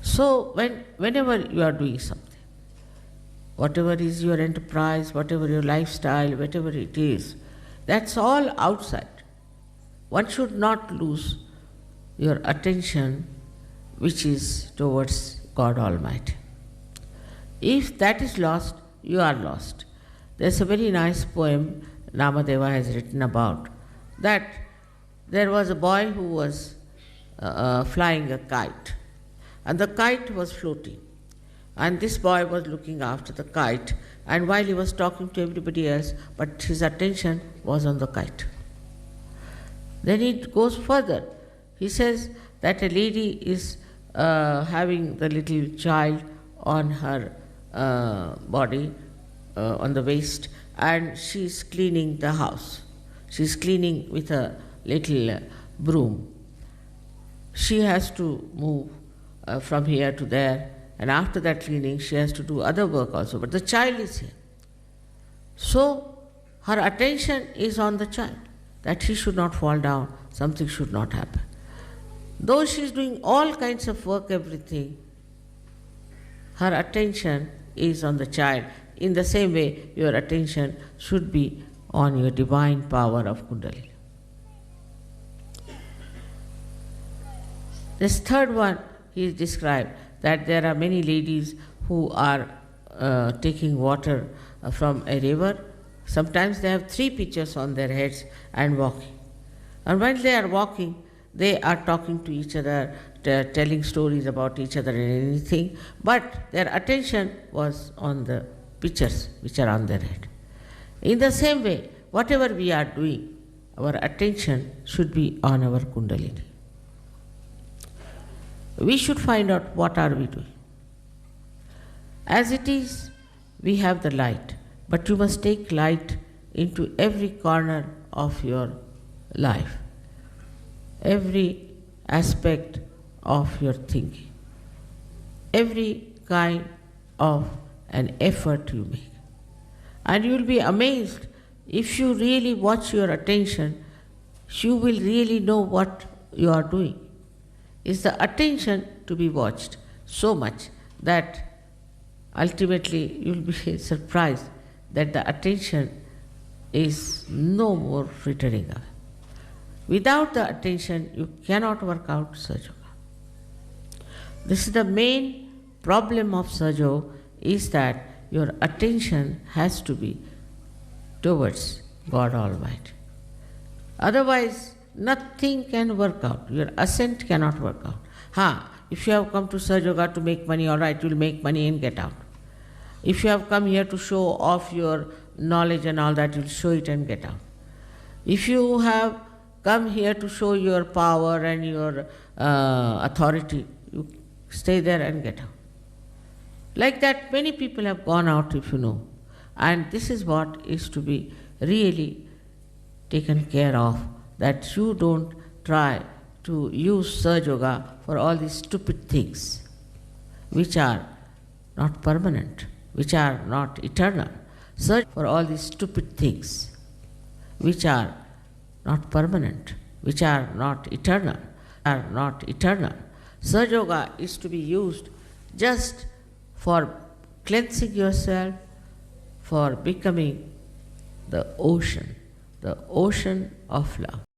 So whenever you are doing something, whatever is your enterprise, whatever your lifestyle, whatever it is, that's all outside. One should not lose your attention which is towards God Almighty. If that is lost, you are lost. There's a very nice poem Namadeva has written about that there was a boy who was flying a kite, and the kite was floating. And this boy was looking after the kite, and while he was talking to everybody else, but his attention was on the kite. Then it goes further. He says that a lady is having the little child on her body, on the waist, and she is cleaning the house. She is cleaning with a little broom. She has to move from here to there, and after that cleaning, she has to do other work also. But the child is here. So her attention is on the child, that he should not fall down, something should not happen. Though she is doing all kinds of work, everything, her attention is on the child. In the same way, your attention should be on your divine power of Kundalini. This third one, he is described that there are many ladies who are taking water from a river. Sometimes they have 3 pitchers on their heads and walking. And while they are walking, they are talking to each other, telling stories about each other and anything, but their attention was on the pitchers which are on their head. In the same way, whatever we are doing, our attention should be on our Kundalini. We should find out what are we doing. As it is, we have the light, but you must take light into every corner of your life, every aspect of your thinking, every kind of an effort you make. And you will be amazed if you really watch your attention, you will really know what you are doing. Is the attention to be watched so much that ultimately you will be surprised that the attention is no more frittering away. Without the attention, you cannot work out Sahaja Yoga. This is the main problem of Sahaja Yoga, is that your attention has to be towards God Almighty. Otherwise, nothing can work out. Your ascent cannot work out. If you have come to Sahaja Yoga to make money, all right, you will make money and get out. If you have come here to show off your knowledge and all that, you will show it and get out. If you have come here to show your power and your authority, you stay there and get out. Like that, many people have gone out, if you know. And this is what is to be really taken care of, that you don't try to use Sahaja Yoga for all these stupid things which are not permanent, which are not eternal. Search for all these stupid things which are not permanent, which are not eternal, are not eternal. Sahaja Yoga is to be used just for cleansing yourself, for becoming the ocean of love.